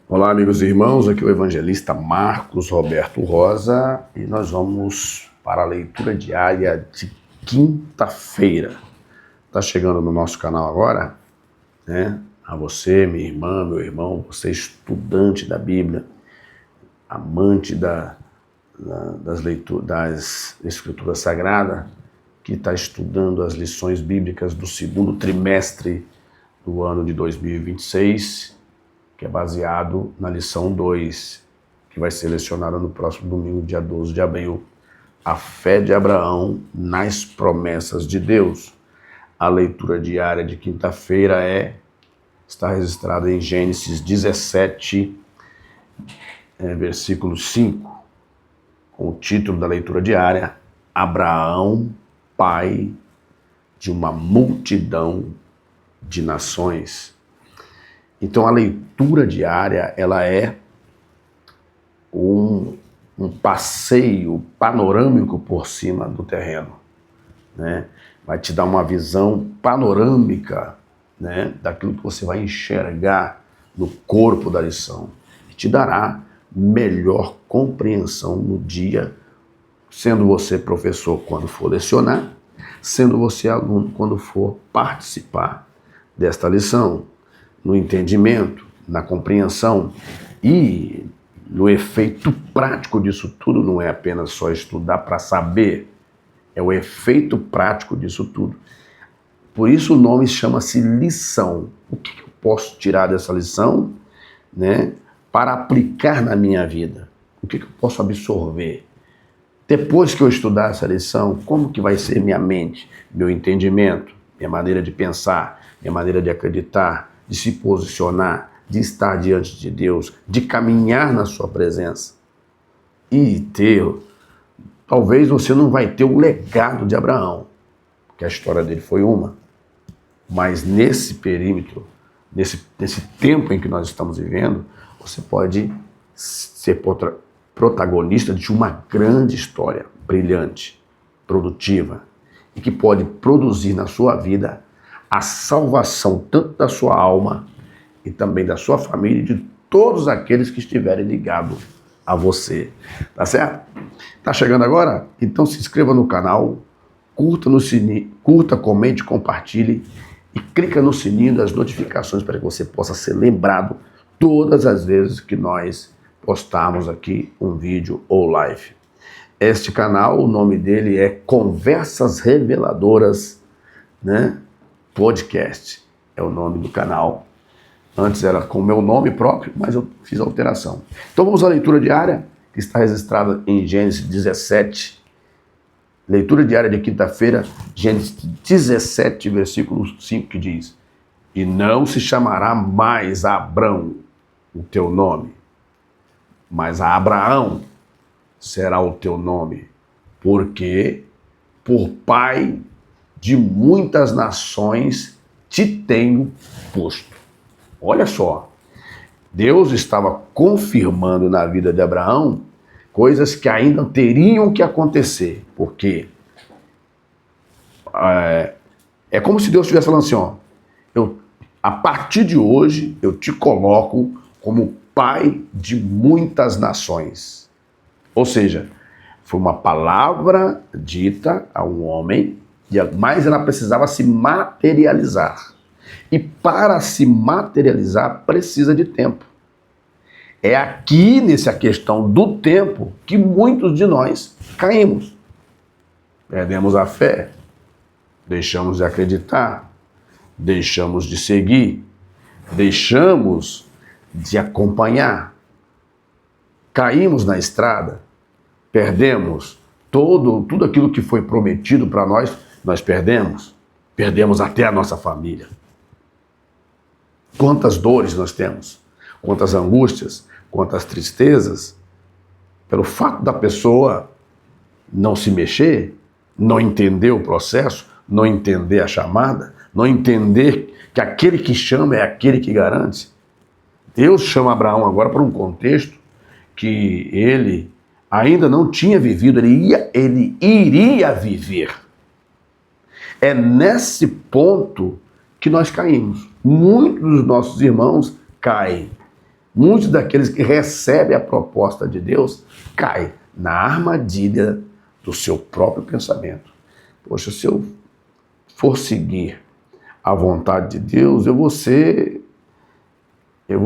Olá, amigos e irmãos, aqui é o evangelista Marcos Roberto Rosa e nós vamos para a leitura diária de quinta-feira. Está chegando no nosso canal agora, né? A você, minha irmã, meu irmão, você estudante da Bíblia, amante das Escrituras Sagradas, que está estudando as lições bíblicas do segundo trimestre do ano de 2026, que é baseado na lição 2, que vai ser lecionada no próximo domingo, dia 12 de abril. A fé de Abraão nas promessas de Deus. A leitura diária de quinta-feira está registrada em Gênesis 17, versículo 5, com o título da leitura diária: Abraão, pai de uma multidão de nações. Então a leitura diária, ela é um passeio panorâmico por cima do terreno, né? Vai te dar uma visão panorâmica, né, daquilo que você vai enxergar no corpo da lição. E te dará melhor compreensão no dia, sendo você professor quando for lecionar, sendo você aluno quando for participar desta lição. No entendimento, na compreensão e no efeito prático disso tudo. Não é apenas só estudar para saber, é o efeito prático disso tudo. Por isso o nome chama-se lição. O que eu posso tirar dessa lição, né, para aplicar na minha vida? O que eu posso absorver? Depois que eu estudar essa lição, como que vai ser minha mente, meu entendimento, minha maneira de pensar, minha maneira de acreditar, de se posicionar, de estar diante de Deus, de caminhar na sua presença e talvez você não vai ter o legado de Abraão, porque a história dele foi uma, mas nesse perímetro, nesse tempo em que nós estamos vivendo, você pode ser protagonista de uma grande história, brilhante, produtiva, e que pode produzir na sua vida a salvação tanto da sua alma e também da sua família e de todos aqueles que estiverem ligados a você. Tá certo? Tá chegando agora? Então se inscreva no canal, curta no sininho, comente, compartilhe e clica no sininho das notificações para que você possa ser lembrado todas as vezes que nós postarmos aqui um vídeo ou live. Este canal, o nome dele é Conversas Reveladoras, né? Podcast é o nome do canal. Antes era com o meu nome próprio, mas eu fiz a alteração. Então vamos à leitura diária, que está registrada em Gênesis 17. Leitura diária de quinta-feira, Gênesis 17, versículo 5, que diz: E não se chamará mais Abrão o teu nome, mas a Abraão será o teu nome, porque por pai de muitas nações te tenho posto. Olha só, Deus estava confirmando na vida de Abraão coisas que ainda teriam que acontecer, porque é como se Deus estivesse falando assim, ó, a partir de hoje eu te coloco como pai de muitas nações. Ou seja, foi uma palavra dita a um homem, mas ela precisava se materializar. E para se materializar precisa de tempo. É aqui, nessa questão do tempo, que muitos de nós caímos. Perdemos a fé, deixamos de acreditar, deixamos de seguir, deixamos de acompanhar, caímos na estrada, perdemos tudo aquilo que foi prometido para nós perdemos até a nossa família. Quantas dores nós temos, quantas angústias, quantas tristezas, pelo fato da pessoa não se mexer, não entender o processo, não entender a chamada, não entender que aquele que chama é aquele que garante. Deus chama Abraão agora para um contexto que ele ainda não tinha vivido, ele iria viver. É nesse ponto que nós caímos. Muitos dos nossos irmãos caem. Muitos daqueles que recebem a proposta de Deus caem na armadilha do seu próprio pensamento. Poxa, se eu for seguir a vontade de Deus, eu vou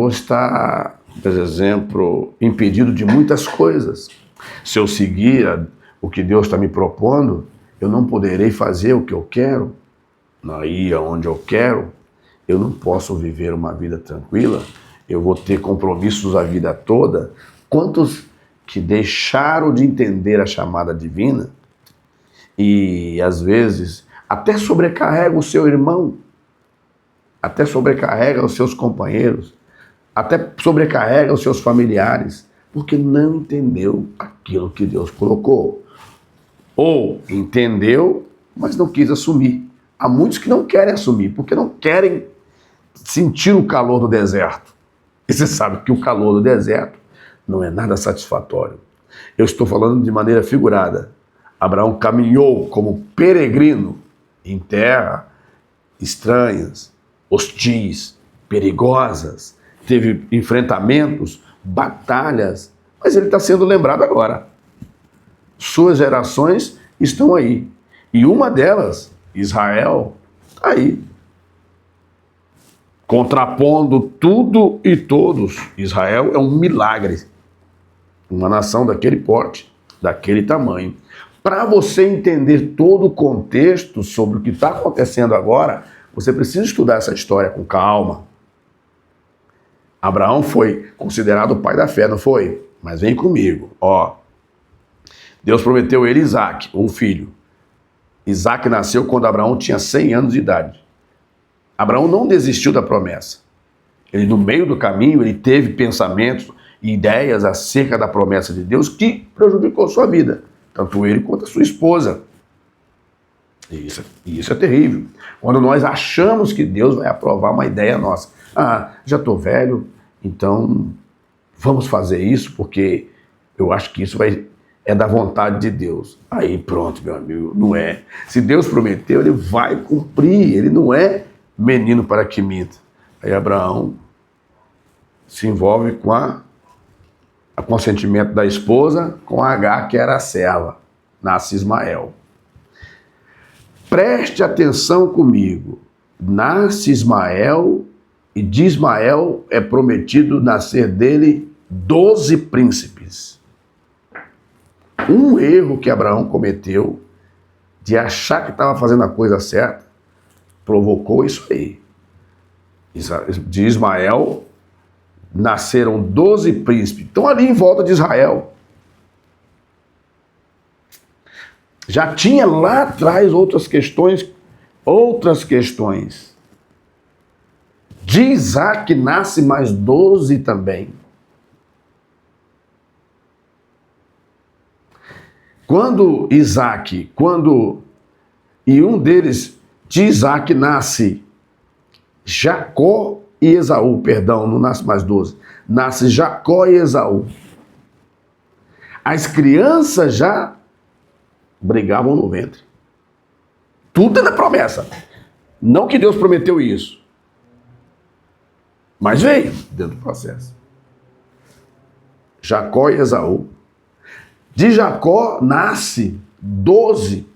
estar, por exemplo, impedido de muitas coisas. Se eu seguir o que Deus está me propondo, eu não poderei fazer o que eu quero, não ir aonde eu quero, eu não posso viver uma vida tranquila, eu vou ter compromissos a vida toda. Quantos que deixaram de entender a chamada divina e, às vezes, até sobrecarrega o seu irmão, até sobrecarrega os seus companheiros, até sobrecarrega os seus familiares, porque não entendeu aquilo que Deus colocou. Ou entendeu, mas não quis assumir. Há muitos que não querem assumir, porque não querem sentir o calor do deserto. E você sabe que o calor do deserto não é nada satisfatório. Eu estou falando de maneira figurada. Abraão caminhou como peregrino em terra estranhas, hostis, perigosas, teve enfrentamentos, batalhas, mas ele está sendo lembrado agora. Suas gerações estão aí. E uma delas, Israel, está aí. Contrapondo tudo e todos. Israel é um milagre. Uma nação daquele porte, daquele tamanho. Para você entender todo o contexto sobre o que está acontecendo agora, você precisa estudar essa história com calma. Abraão foi considerado o pai da fé, não foi? Mas vem comigo, ó. Deus prometeu a ele Isaac, um filho. Isaac nasceu quando Abraão tinha 100 anos de idade. Abraão não desistiu da promessa. Ele, no meio do caminho, ele teve pensamentos e ideias acerca da promessa de Deus que prejudicou sua vida. Tanto ele quanto a sua esposa. E isso é terrível. Quando nós achamos que Deus vai aprovar uma ideia nossa. Ah, já estou velho, então vamos fazer isso porque eu acho que isso é da vontade de Deus. Aí pronto, meu amigo, não é. Se Deus prometeu, ele vai cumprir. Ele não é menino para que minta. Aí Abraão se envolve com o consentimento da esposa, com Agar, que era a serva. Nasce Ismael. Preste atenção comigo. Nasce Ismael, e de Ismael é prometido nascer dele 12 príncipes. Um erro que Abraão cometeu de achar que estava fazendo a coisa certa provocou isso aí. De Ismael nasceram 12 príncipes. Estão ali em volta de Israel. Já tinha lá atrás outras questões. De Isaac nasce mais 12 também. E um deles, de Isaac, nasce Jacó e Esaú, perdão, não nasce mais 12. Nasce Jacó e Esaú. As crianças já brigavam no ventre. Tudo é da promessa. Não que Deus prometeu isso. Mas veio dentro do processo. Jacó e Esaú. De Jacó nasce 12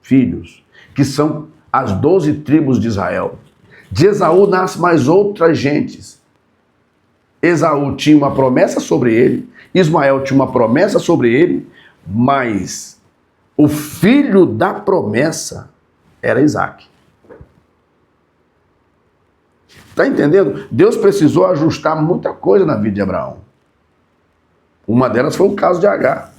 filhos, que são as 12 tribos de Israel. De Esaú nasce mais outras gentes. Esaú tinha uma promessa sobre ele, Ismael tinha uma promessa sobre ele, mas o filho da promessa era Isaac. Está entendendo? Deus precisou ajustar muita coisa na vida de Abraão. Uma delas foi o caso de Agar.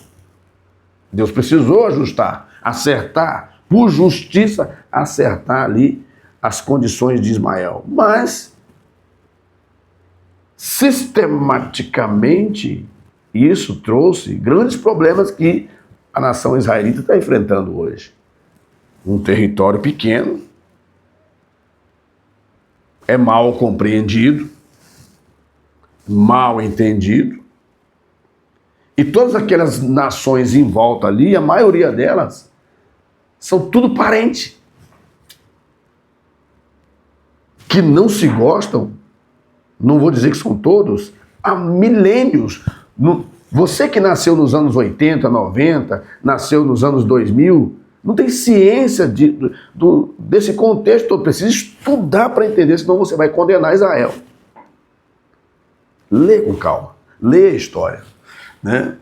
Deus precisou ajustar, acertar, por justiça, acertar ali as condições de Ismael. Mas, sistematicamente, isso trouxe grandes problemas que a nação israelita está enfrentando hoje. Um território pequeno, é mal compreendido, mal entendido, E todas aquelas nações em volta ali, a maioria delas, são tudo parente. Que não se gostam, não vou dizer que são todos, há milênios. Você que nasceu nos anos 80, 90, nasceu nos anos 2000, não tem ciência desse contexto todo. Precisa estudar para entender, senão você vai condenar Israel. Lê com calma, lê a história, né?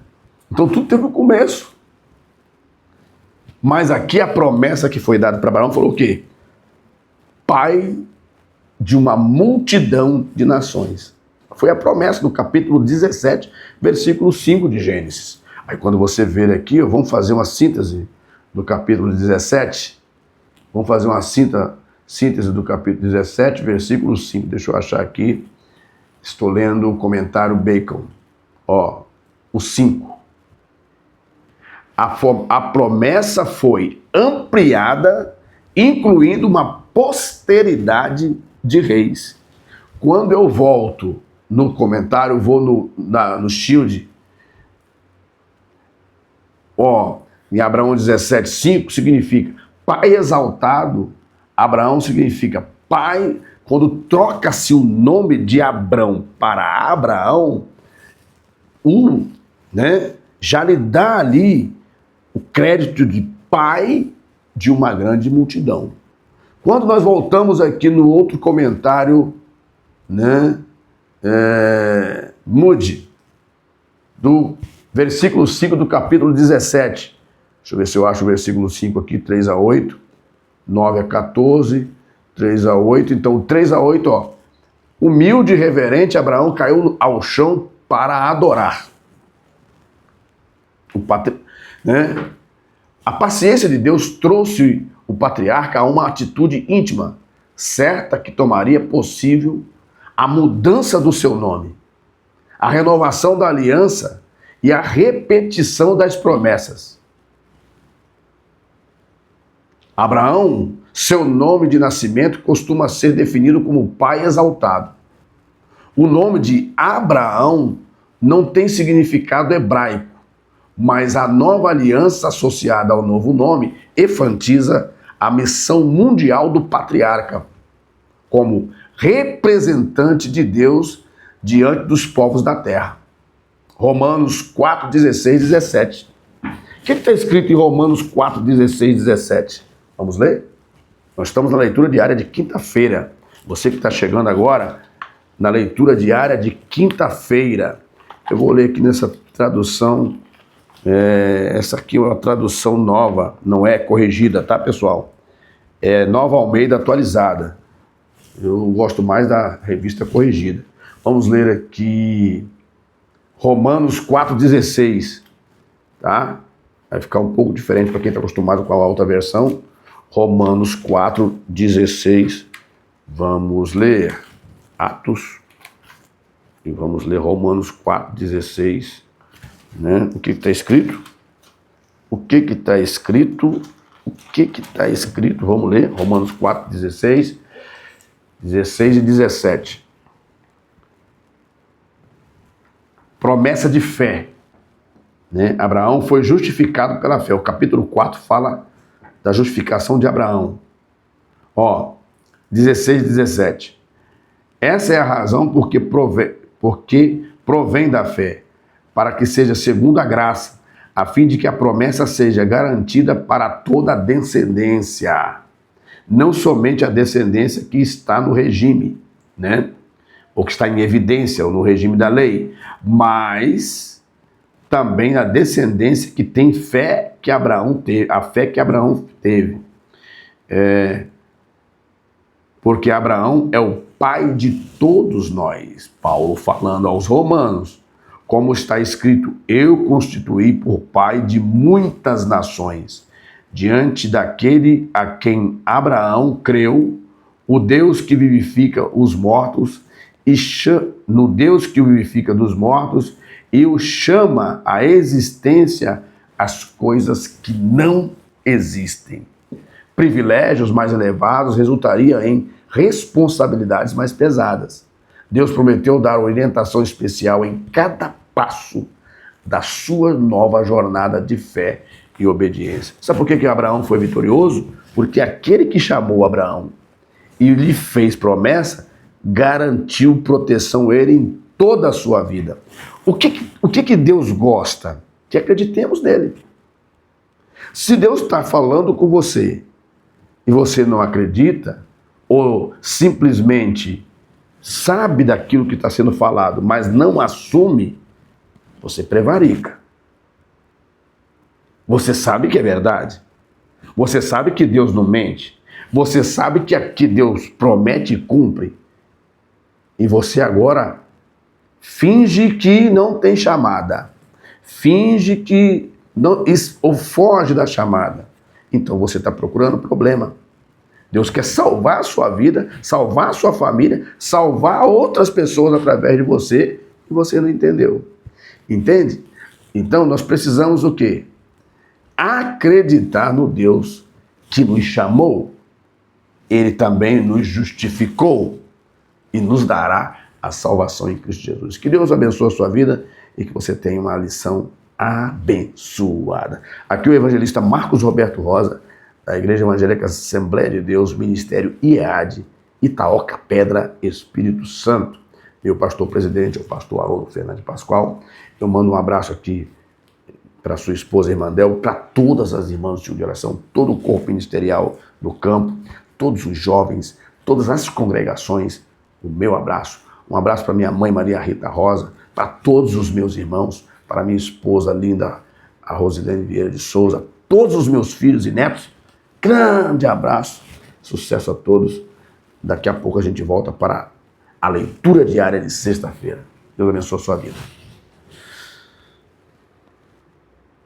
Então tudo teve um começo. Mas aqui a promessa que foi dada para Abraão falou o quê? Pai de uma multidão de nações. Foi a promessa no capítulo 17, versículo 5 de Gênesis. Aí quando você ver aqui, vamos fazer uma síntese do capítulo 17. Vamos fazer uma síntese do capítulo 17, versículo 5. Deixa eu achar aqui. Estou lendo o comentário Bacon. Ó, o 5. A promessa foi ampliada, incluindo uma posteridade de reis. Quando eu volto no comentário, vou no Shield, ó, em Abraão 17:5 significa pai exaltado. Abraão significa pai. Quando troca-se o nome de Abrão para Abraão, né, já lhe dá ali o crédito de pai de uma grande multidão. Quando nós voltamos aqui no outro comentário, né, Moody, do versículo 5 do capítulo 17. Deixa eu ver se eu acho o versículo 5 aqui, 3-8, 9-14, 3-8. Então, 3-8, ó. Humilde e reverente, Abraão caiu ao chão para adorar. Né? A paciência de Deus trouxe o patriarca a uma atitude íntima, certa que tomaria possível a mudança do seu nome, a renovação da aliança e a repetição das promessas. Abraão, seu nome de nascimento costuma ser definido como pai exaltado. O nome de Abraão não tem significado hebraico, mas a nova aliança associada ao novo nome enfatiza a missão mundial do patriarca como representante de Deus diante dos povos da terra. Romanos 4, 16, 17. O que está escrito em Romanos 4, 16, 17? Vamos ler? Nós estamos na leitura diária de quinta-feira. Você que está chegando agora, na leitura diária de quinta-feira. Eu vou ler aqui nessa tradução. Essa aqui é uma tradução nova, não é corrigida, tá, pessoal? É Nova Almeida atualizada. Eu gosto mais da revista corrigida. Vamos ler aqui Romanos 4,16, tá? Vai ficar um pouco diferente para quem está acostumado com a outra versão. Romanos 4,16. Vamos ler Atos e vamos ler Romanos 4,16. Né? O que está escrito? O que está escrito? O que está escrito? Vamos ler Romanos 4,16, 16 e 17. Promessa de fé. Né? Abraão foi justificado pela fé. O capítulo 4 fala da justificação de Abraão. Ó, 16 e 17. Essa é a razão porque provém da fé, para que seja segundo a graça, a fim de que a promessa seja garantida para toda a descendência, não somente a descendência que está no regime, né? Ou que está em evidência, ou no regime da lei, mas também a descendência que tem fé que Abraão teve, a fé que Abraão teve. Porque Abraão é o pai de todos nós. Paulo falando aos romanos, como está escrito, eu constituí por pai de muitas nações, diante daquele a quem Abraão creu, o Deus que vivifica os mortos, no Deus que o vivifica dos mortos, e o chama à existência as coisas que não existem. Privilégios mais elevados resultariam em responsabilidades mais pesadas. Deus prometeu dar orientação especial em cada passo da sua nova jornada de fé e obediência. Sabe por que Abraão foi vitorioso? Porque aquele que chamou Abraão e lhe fez promessa, garantiu proteção a ele em toda a sua vida. O que Deus gosta? Que acreditemos nele. Se Deus está falando com você e você não acredita, ou simplesmente sabe daquilo que está sendo falado, mas não assume, você prevarica. Você sabe que é verdade. Você sabe que Deus não mente. Você sabe que Deus promete e cumpre. E você agora finge que não tem chamada. Finge que não, ou foge da chamada. Então você está procurando problema. Deus quer salvar a sua vida, salvar a sua família, salvar outras pessoas através de você, e você não entendeu. Entende? Então nós precisamos o quê? Acreditar no Deus que nos chamou. Ele também nos justificou e nos dará a salvação em Cristo Jesus. Que Deus abençoe a sua vida e que você tenha uma lição abençoada. Aqui o evangelista Marcos Roberto Rosa, da Igreja Evangélica Assembleia de Deus, Ministério IEAD, Itaoca Pedra, Espírito Santo. Meu pastor presidente, o pastor Haroldo Fernandes Pascoal. Eu mando um abraço aqui para sua esposa Irmandel, para todas as irmãs de oração, todo o corpo ministerial do campo, todos os jovens, todas as congregações, o meu abraço. Um abraço para minha mãe Maria Rita Rosa, para todos os meus irmãos, para minha esposa linda, a Rosilene Vieira de Souza, todos os meus filhos e netos. Grande abraço, sucesso a todos. Daqui a pouco a gente volta para a leitura diária de sexta-feira. Deus abençoe a sua vida.